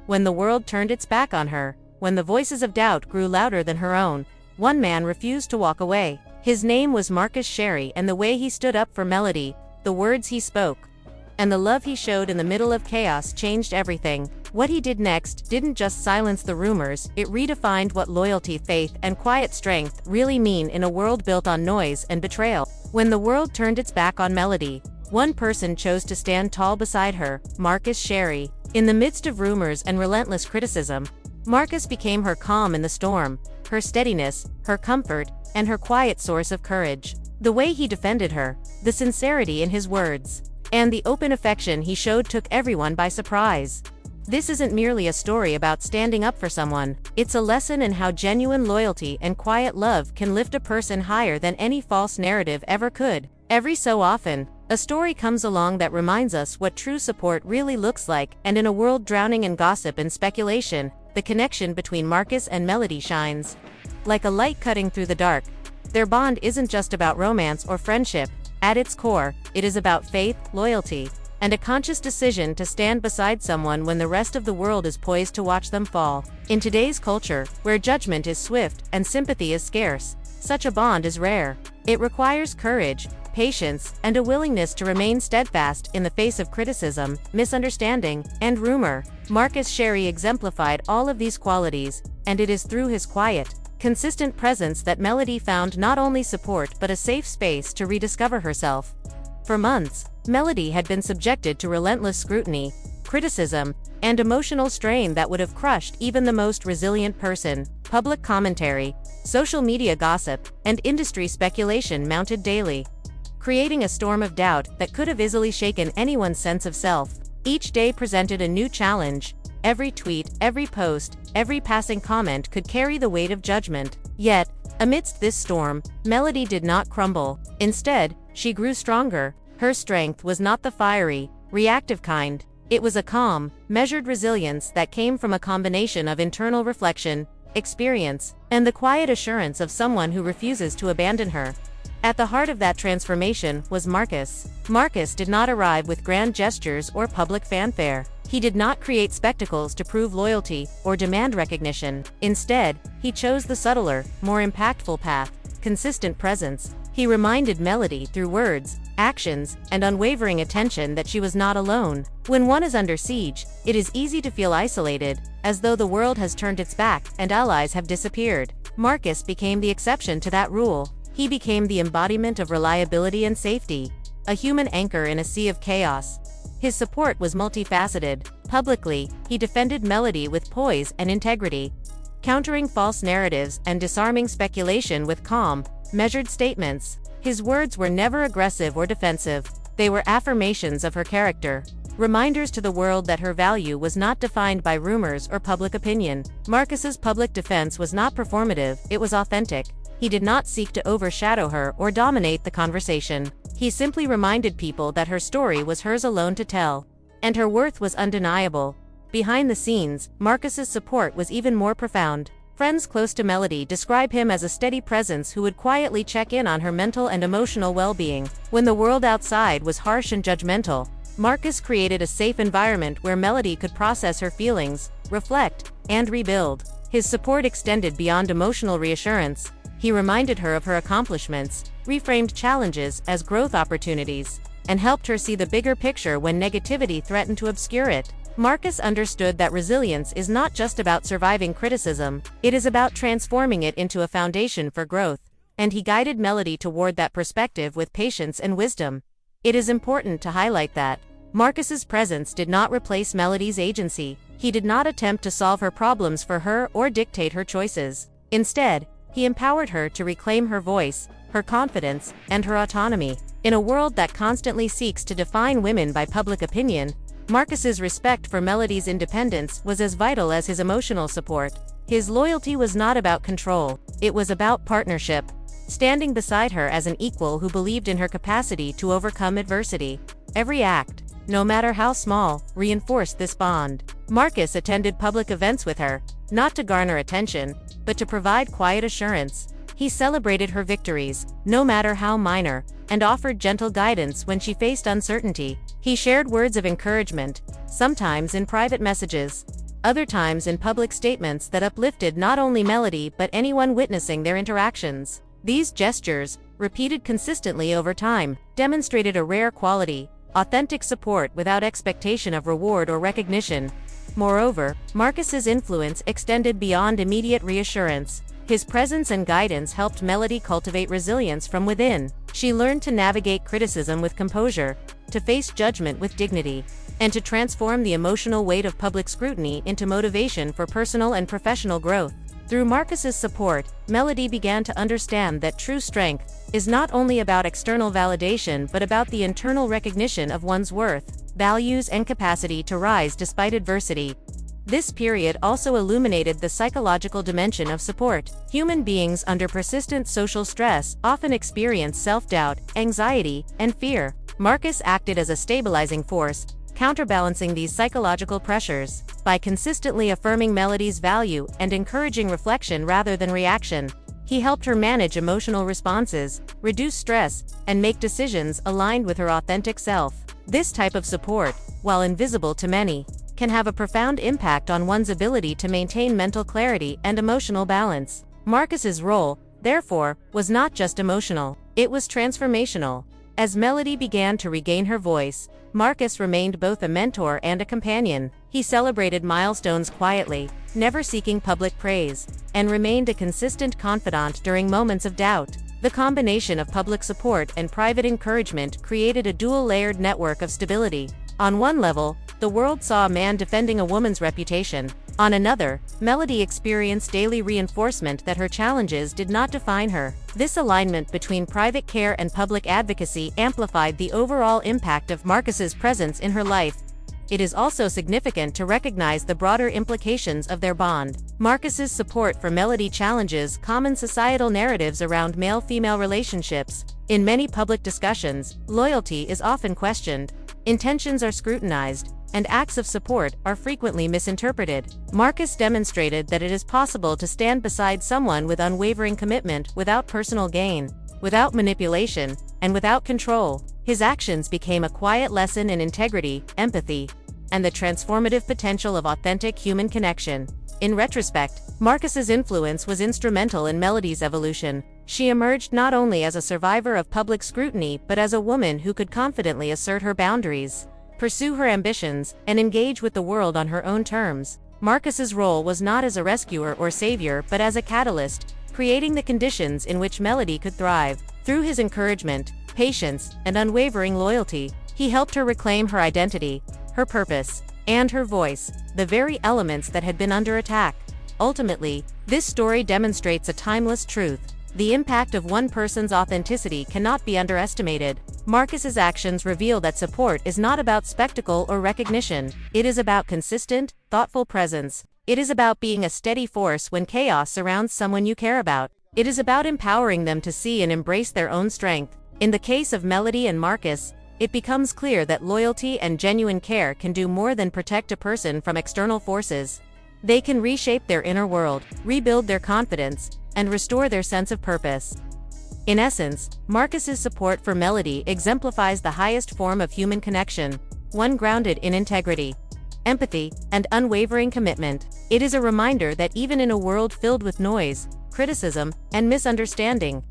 when the world turned its back on her, when the voices of doubt grew louder than her own, one man refused to walk away. His name was Shari, and the way he stood up for Melody, the words he spoke, and the love he showed in the middle of chaos changed everything. What he did next didn't just silence the rumors, it redefined what loyalty, faith, and quiet strength really mean in a world built on noise and betrayal. When the world turned its back on Melody, one person chose to stand tall beside her, Shari. In the midst of rumors and relentless criticism, Marcus became her calm in the storm, her steadiness, her comfort, and her quiet source of courage. The way he defended her, the sincerity in his words, and the open affection he showed took everyone by surprise. This isn't merely a story about standing up for someone, it's a lesson in how genuine loyalty and quiet love can lift a person higher than any false narrative ever could. Every so often, a story comes along that reminds us what true support really looks like, and in a world drowning in gossip and speculation, the connection between Marcus and Melody shines like a light cutting through the dark. Their bond isn't just about romance or friendship. At its core, it is about faith, loyalty, and a conscious decision to stand beside someone when the rest of the world is poised to watch them fall. In today's culture, where judgment is swift and sympathy is scarce, such a bond is rare. It requires courage, patience, and a willingness to remain steadfast in the face of criticism, misunderstanding, and rumor. Shari exemplified all of these qualities, and it is through his quiet, consistent presence that Melody found not only support but a safe space to rediscover herself. For months, Melody had been subjected to relentless scrutiny, criticism, and emotional strain that would have crushed even the most resilient person. Public commentary, social media gossip, and industry speculation mounted daily, creating a storm of doubt that could have easily shaken anyone's sense of self. Each day presented a new challenge. Every tweet, every post, every passing comment could carry the weight of judgment. Yet, amidst this storm, Melody did not crumble. Instead, she grew stronger. Her strength was not the fiery, reactive kind. It was a calm, measured resilience that came from a combination of internal reflection, experience, and the quiet assurance of someone who refuses to abandon her. At the heart of that transformation was Marcus. Marcus did not arrive with grand gestures or public fanfare. He did not create spectacles to prove loyalty or demand recognition. Instead, he chose the subtler, more impactful path: consistent presence. He reminded Melody through words, actions, and unwavering attention that she was not alone. When one is under siege, it is easy to feel isolated, as though the world has turned its back and allies have disappeared. Marcus became the exception to that rule. He became the embodiment of reliability and safety, a human anchor in a sea of chaos. His support was multifaceted. Publicly, he defended Melody with poise and integrity, countering false narratives and disarming speculation with calm, measured statements. His words were never aggressive or defensive. They were affirmations of her character, reminders to the world that her value was not defined by rumors or public opinion. Marcus's public defense was not performative, it was authentic. He did not seek to overshadow her or dominate the conversation. He simply reminded people that her story was hers alone to tell, and her worth was undeniable. Behind the scenes, Marcus's support was even more profound. Friends close to Melody describe him as a steady presence who would quietly check in on her mental and emotional well-being. When the world outside was harsh and judgmental, Marcus created a safe environment where Melody could process her feelings, reflect, and rebuild. His support extended beyond emotional reassurance. He reminded her of her accomplishments, reframed challenges as growth opportunities, and helped her see the bigger picture when negativity threatened to obscure it. Marcus understood that resilience is not just about surviving criticism, it is about transforming it into a foundation for growth, and he guided Melody toward that perspective with patience and wisdom. It is important to highlight that Marcus's presence did not replace Melody's agency. He did not attempt to solve her problems for her or dictate her choices. Instead, he empowered her to reclaim her voice, her confidence, and her autonomy. In a world that constantly seeks to define women by public opinion, Marcus's respect for Melody's independence was as vital as his emotional support. His loyalty was not about control, it was about partnership, standing beside her as an equal who believed in her capacity to overcome adversity. Every act, no matter how small, reinforced this bond. Marcus attended public events with her, not to garner attention, but to provide quiet assurance. He celebrated her victories, no matter how minor, and offered gentle guidance when she faced uncertainty. He shared words of encouragement, sometimes in private messages, other times in public statements that uplifted not only Melody but anyone witnessing their interactions. These gestures, repeated consistently over time, demonstrated a rare quality, authentic support without expectation of reward or recognition. Moreover, Marcus's influence extended beyond immediate reassurance. His presence and guidance helped Melody cultivate resilience from within. She learned to navigate criticism with composure, to face judgment with dignity, and to transform the emotional weight of public scrutiny into motivation for personal and professional growth. Through Marcus's support, Melody began to understand that true strength is not only about external validation but about the internal recognition of one's worth, values, and capacity to rise despite adversity. This period also illuminated the psychological dimension of support. Human beings under persistent social stress often experience self-doubt, anxiety, and fear. Marcus acted as a stabilizing force, counterbalancing these psychological pressures. By consistently affirming Melody's value and encouraging reflection rather than reaction, he helped her manage emotional responses, reduce stress, and make decisions aligned with her authentic self. This type of support, while invisible to many, can have a profound impact on one's ability to maintain mental clarity and emotional balance. Marcus's role, therefore, was not just emotional, it was transformational. As Melody began to regain her voice, Marcus remained both a mentor and a companion. He celebrated milestones quietly, never seeking public praise, and remained a consistent confidant during moments of doubt. The combination of public support and private encouragement created a dual-layered network of stability. On one level, the world saw a man defending a woman's reputation. On another, Melody experienced daily reinforcement that her challenges did not define her. This alignment between private care and public advocacy amplified the overall impact of Marcus's presence in her life. It is also significant to recognize the broader implications of their bond. Marcus's support for Melody challenges common societal narratives around male-female relationships. In many public discussions, loyalty is often questioned, intentions are scrutinized, and acts of support are frequently misinterpreted. Marcus demonstrated that it is possible to stand beside someone with unwavering commitment without personal gain, without manipulation, and without control. His actions became a quiet lesson in integrity, empathy, and the transformative potential of authentic human connection. In retrospect, Marcus's influence was instrumental in Melody's evolution. She emerged not only as a survivor of public scrutiny but as a woman who could confidently assert her boundaries, pursue her ambitions, and engage with the world on her own terms. Marcus's role was not as a rescuer or savior but as a catalyst, creating the conditions in which Melody could thrive. Through his encouragement, patience, and unwavering loyalty, he helped her reclaim her identity, her purpose, and her voice, the very elements that had been under attack. Ultimately, this story demonstrates a timeless truth. The impact of one person's authenticity cannot be underestimated. Marcus's actions reveal that support is not about spectacle or recognition. It is about consistent, thoughtful presence. It is about being a steady force when chaos surrounds someone you care about. It is about empowering them to see and embrace their own strength. In the case of Melody and Marcus, it becomes clear that loyalty and genuine care can do more than protect a person from external forces. They can reshape their inner world, rebuild their confidence, and restore their sense of purpose. In essence, Marcus's support for Melody exemplifies the highest form of human connection, one grounded in integrity, empathy, and unwavering commitment. It is a reminder that even in a world filled with noise, criticism, and misunderstanding,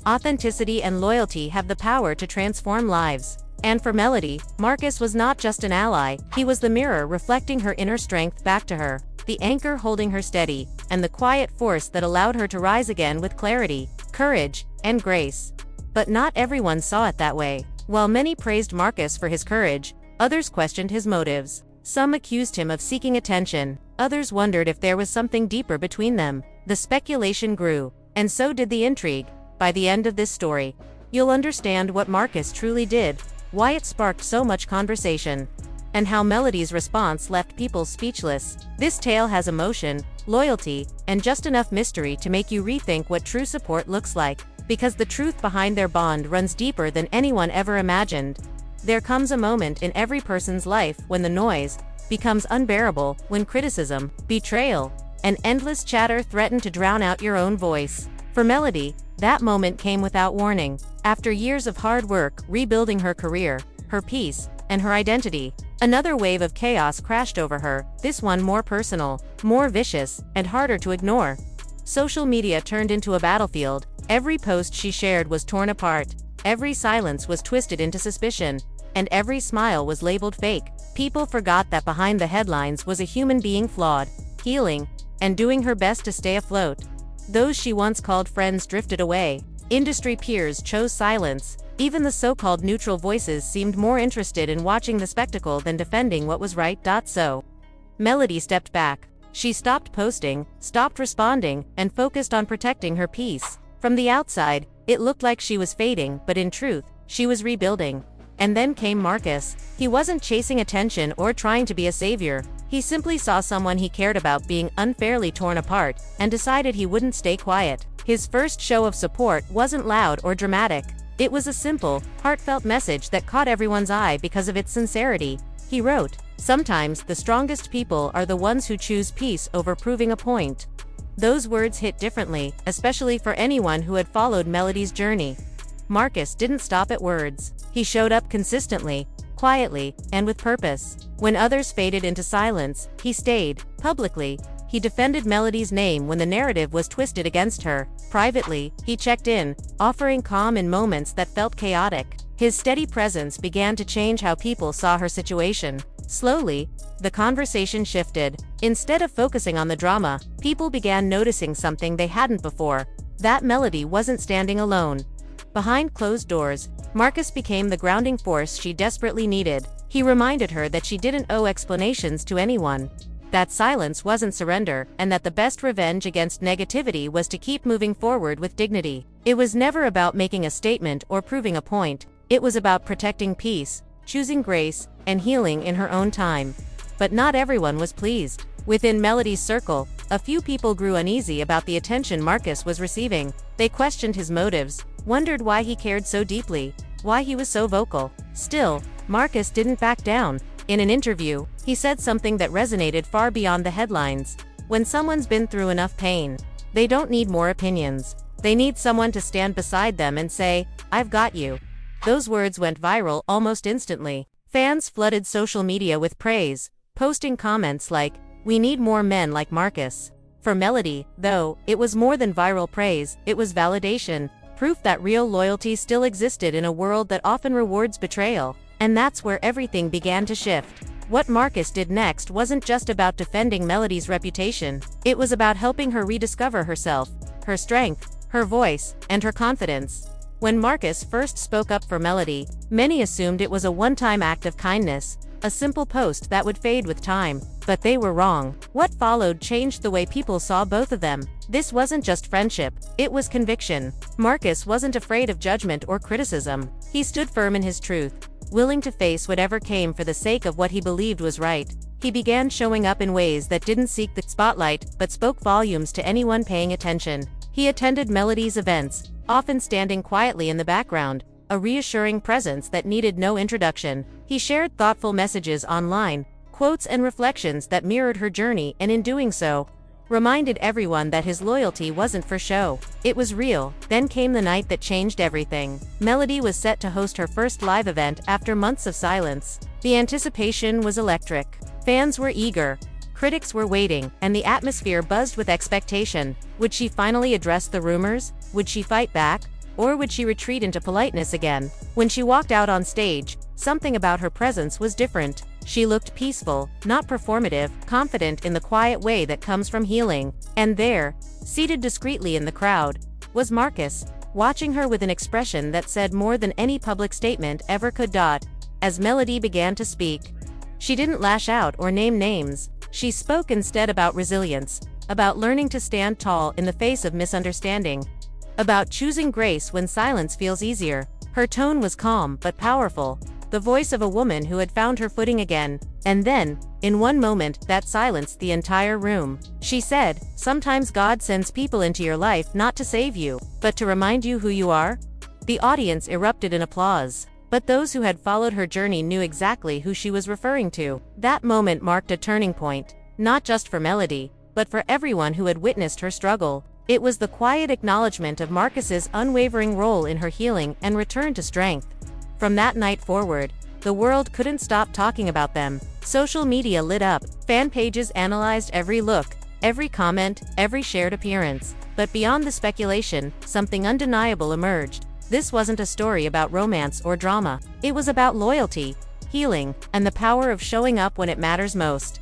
authenticity and loyalty have the power to transform lives. And for Melody, Marcus was not just an ally, he was the mirror reflecting her inner strength back to her, the anchor holding her steady, and the quiet force that allowed her to rise again with clarity, courage, and grace. But not everyone saw it that way. While many praised Marcus for his courage, others questioned his motives. Some accused him of seeking attention, others wondered if there was something deeper between them. The speculation grew, and so did the intrigue. By the end of this story, you'll understand what Marcus truly did, why it sparked so much conversation, and how Melody's response left people speechless. This tale has emotion, loyalty, and just enough mystery to make you rethink what true support looks like, because the truth behind their bond runs deeper than anyone ever imagined. There comes a moment in every person's life when the noise becomes unbearable, when criticism, betrayal, and endless chatter threaten to drown out your own voice. For Melody, that moment came without warning. After years of hard work, rebuilding her career, her peace, and her identity. Another wave of chaos crashed over her, this one more personal, more vicious, and harder to ignore. Social media turned into a battlefield. Every post she shared was torn apart. Every silence was twisted into suspicion. And every smile was labeled fake. People forgot that behind the headlines was a human being flawed, healing, and doing her best to stay afloat. Those she once called friends drifted away. Industry peers chose silence. Even the so-called neutral voices seemed more interested in watching the spectacle than defending what was right. So, Melody stepped back. She stopped posting, stopped responding, and focused on protecting her peace. From the outside, it looked like she was fading, but in truth, she was rebuilding. And then came Marcus. He wasn't chasing attention or trying to be a savior. He simply saw someone he cared about being unfairly torn apart, and decided he wouldn't stay quiet. His first show of support wasn't loud or dramatic. It was a simple, heartfelt message that caught everyone's eye because of its sincerity. He wrote, "Sometimes the strongest people are the ones who choose peace over proving a point." Those words hit differently, especially for anyone who had followed Melody's journey. Marcus didn't stop at words. He showed up consistently, quietly, and with purpose. When others faded into silence, he stayed. Publicly, he defended Melody's name when the narrative was twisted against her. Privately, he checked in, offering calm in moments that felt chaotic. His steady presence began to change how people saw her situation. Slowly, the conversation shifted. Instead of focusing on the drama, people began noticing something they hadn't before. That Melody wasn't standing alone. Behind closed doors, Marcus became the grounding force she desperately needed. He reminded her that she didn't owe explanations to anyone, that silence wasn't surrender, and that the best revenge against negativity was to keep moving forward with dignity. It was never about making a statement or proving a point. It was about protecting peace, choosing grace, and healing in her own time. But not everyone was pleased. Within Melody's circle, a few people grew uneasy about the attention Marcus was receiving. They questioned his motives, wondered why he cared so deeply, why he was so vocal. Still, Marcus didn't back down. In an interview, he said something that resonated far beyond the headlines. When someone's been through enough pain, they don't need more opinions. They need someone to stand beside them and say, "I've got you." Those words went viral almost instantly. Fans flooded social media with praise, posting comments like, "We need more men like Marcus." For Melody, though, it was more than viral praise, it was validation, proof that real loyalty still existed in a world that often rewards betrayal. And that's where everything began to shift. What Marcus did next wasn't just about defending Melody's reputation. It was about helping her rediscover herself, her strength, her voice, and her confidence. When Marcus first spoke up for Melody, many assumed it was a one-time act of kindness, a simple post that would fade with time. But they were wrong. What followed changed the way people saw both of them. This wasn't just friendship, it was conviction. Marcus wasn't afraid of judgment or criticism. He stood firm in his truth, willing to face whatever came for the sake of what he believed was right. He began showing up in ways that didn't seek the spotlight, but spoke volumes to anyone paying attention. He attended Melody's events, often standing quietly in the background, a reassuring presence that needed no introduction. He shared thoughtful messages online, quotes and reflections that mirrored her journey, and in doing so, reminded everyone that his loyalty wasn't for show. It was real. Then came the night that changed everything. Melody was set to host her first live event after months of silence. The anticipation was electric. Fans were eager, critics were waiting, and the atmosphere buzzed with expectation. Would she finally address the rumors? Would she fight back? Or would she retreat into politeness again? When she walked out on stage, something about her presence was different. She looked peaceful, not performative, confident in the quiet way that comes from healing. And there, seated discreetly in the crowd, was Marcus, watching her with an expression that said more than any public statement ever could. As Melody began to speak, she didn't lash out or name names. She spoke instead about resilience, about learning to stand tall in the face of misunderstanding, about choosing grace when silence feels easier. Her tone was calm but powerful, the voice of a woman who had found her footing again. And then, in one moment, that silenced the entire room. She said, "Sometimes God sends people into your life not to save you, but to remind you who you are." The audience erupted in applause. But those who had followed her journey knew exactly who she was referring to. That moment marked a turning point, not just for Melody, but for everyone who had witnessed her struggle. It was the quiet acknowledgement of Marcus's unwavering role in her healing and return to strength. From that night forward, the world couldn't stop talking about them. Social media lit up, fan pages analyzed every look, every comment, every shared appearance. But beyond the speculation, something undeniable emerged. This wasn't a story about romance or drama. It was about loyalty, healing, and the power of showing up when it matters most.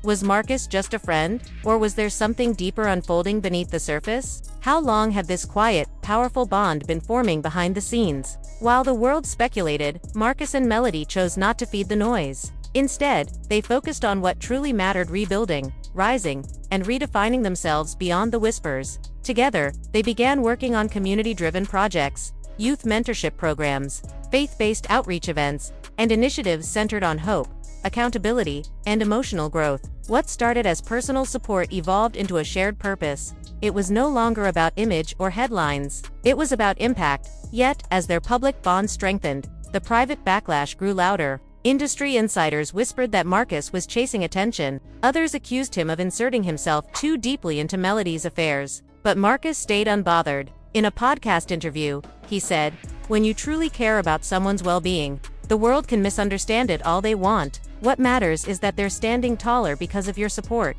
Was Marcus just a friend, or was there something deeper unfolding beneath the surface? How long had this quiet, powerful bond been forming behind the scenes? While the world speculated, Marcus and Melody chose not to feed the noise. Instead, they focused on what truly mattered: rebuilding, rising, and redefining themselves beyond the whispers. Together, they began working on community-driven projects, youth mentorship programs, faith-based outreach events, and initiatives centered on hope, accountability, and emotional growth. What started as personal support evolved into a shared purpose. It was no longer about image or headlines. It was about impact. Yet, as their public bond strengthened, the private backlash grew louder. Industry insiders whispered that Marcus was chasing attention. Others accused him of inserting himself too deeply into Melody's affairs. But Marcus stayed unbothered. In a podcast interview, he said, "When you truly care about someone's well-being, the world can misunderstand it all they want. What matters is that they're standing taller because of your support."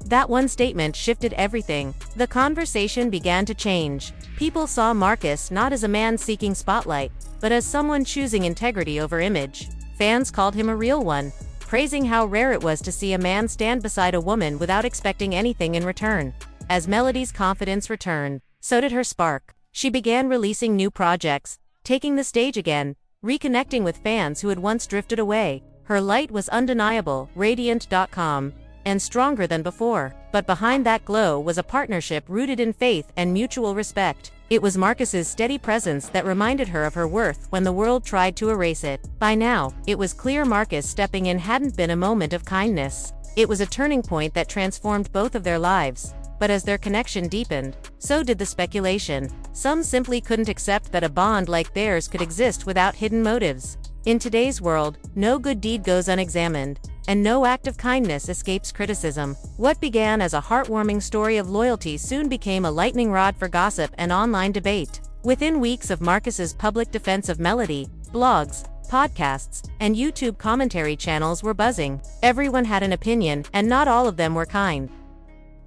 That one statement shifted everything. The conversation began to change. People saw Marcus not as a man seeking spotlight, but as someone choosing integrity over image. Fans called him a real one, praising how rare it was to see a man stand beside a woman without expecting anything in return. As Melody's confidence returned, so did her spark. She began releasing new projects, taking the stage again, reconnecting with fans who had once drifted away. Her light was undeniable, radiant.com, and stronger than before. But behind that glow was a partnership rooted in faith and mutual respect. It was Marcus's steady presence that reminded her of her worth when the world tried to erase it. By now, it was clear Marcus stepping in hadn't been a moment of kindness. It was a turning point that transformed both of their lives. But as their connection deepened, so did the speculation. Some simply couldn't accept that a bond like theirs could exist without hidden motives. In today's world, no good deed goes unexamined, and no act of kindness escapes criticism. What began as a heartwarming story of loyalty soon became a lightning rod for gossip and online debate. Within weeks of Marcus's public defense of Melody, blogs, podcasts, and YouTube commentary channels were buzzing. Everyone had an opinion, and not all of them were kind.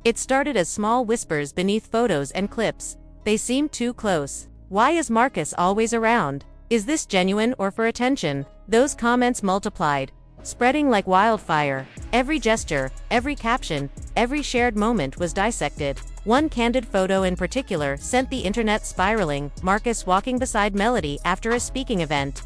It started as small whispers beneath photos and clips. They seemed too close. Why is Marcus always around? Is this genuine or for attention? Those comments multiplied, spreading like wildfire. Every gesture, every caption, every shared moment was dissected. One candid photo in particular sent the internet spiraling: Marcus walking beside Melody after a speaking event,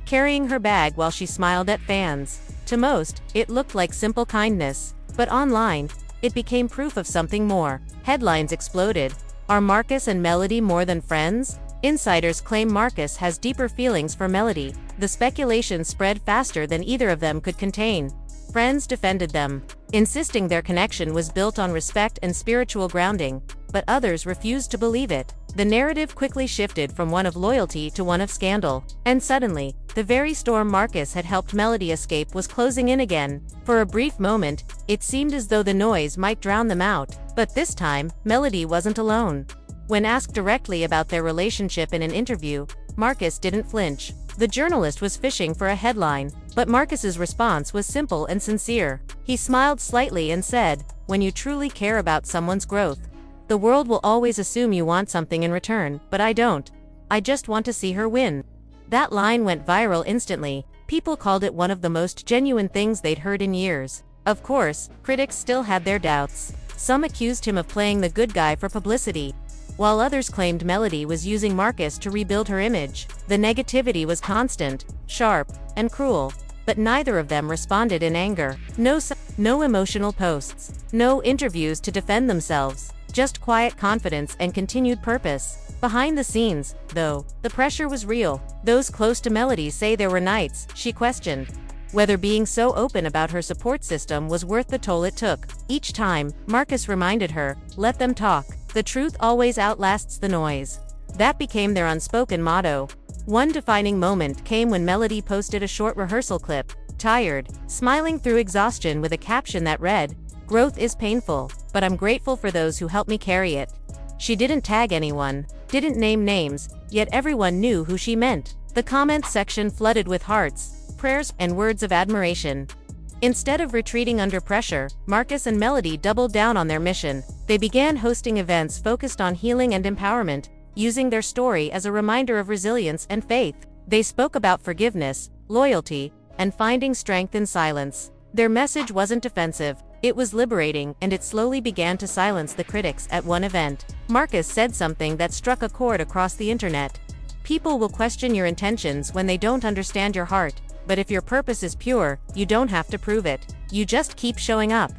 carrying her bag while she smiled at fans. To most, it looked like simple kindness. But online, it became proof of something more. Headlines exploded. Are Marcus and Melody more than friends? Insiders claim Marcus has deeper feelings for Melody. The speculation spread faster than either of them could contain. Friends defended them, insisting their connection was built on respect and spiritual grounding, but others refused to believe it. The narrative quickly shifted from one of loyalty to one of scandal, and suddenly, the very storm Marcus had helped Melody escape was closing in again. For a brief moment, it seemed as though the noise might drown them out, but this time, Melody wasn't alone. When asked directly about their relationship in an interview, Marcus didn't flinch. The journalist was fishing for a headline, but Marcus's response was simple and sincere. He smiled slightly and said, "When you truly care about someone's growth, the world will always assume you want something in return, but I don't. I just want to see her win." That line went viral instantly. People called it one of the most genuine things they'd heard in years. Of course, critics still had their doubts. Some accused him of playing the good guy for publicity, while others claimed Melody was using Marcus to rebuild her image. The negativity was constant, sharp, and cruel, but neither of them responded in anger. No emotional posts, no interviews to defend themselves, just quiet confidence and continued purpose. Behind the scenes, though, the pressure was real. Those close to Melody say there were nights she questioned whether being so open about her support system was worth the toll it took. Each time, Marcus reminded her, "Let them talk. The truth always outlasts the noise." That became their unspoken motto. One defining moment came when Melody posted a short rehearsal clip, tired, smiling through exhaustion with a caption that read, "Growth is painful, but I'm grateful for those who helped me carry it." She didn't tag anyone, didn't name names, yet everyone knew who she meant. The comment section flooded with hearts, prayers, and words of admiration. Instead of retreating under pressure, Marcus and Melody doubled down on their mission. They began hosting events focused on healing and empowerment, using their story as a reminder of resilience and faith. They spoke about forgiveness, loyalty, and finding strength in silence. Their message wasn't defensive, it was liberating, and it slowly began to silence the critics. At one event, Marcus said something that struck a chord across the internet. People will question your intentions when they don't understand your heart, but if your purpose is pure, you don't have to prove it. You just keep showing up.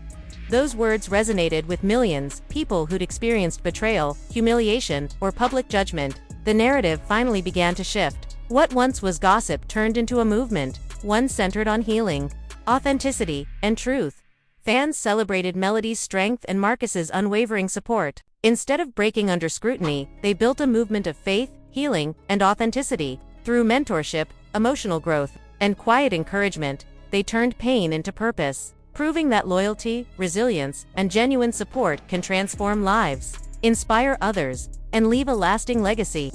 Those words resonated with millions, people who'd experienced betrayal, humiliation, or public judgment. The narrative finally began to shift. What once was gossip turned into a movement, one centered on healing, authenticity, and truth. Fans celebrated Melody's strength and Marcus's unwavering support. Instead of breaking under scrutiny, they built a movement of faith, healing, and authenticity. Through mentorship, emotional growth, and quiet encouragement, they turned pain into purpose, proving that loyalty, resilience, and genuine support can transform lives, inspire others, and leave a lasting legacy.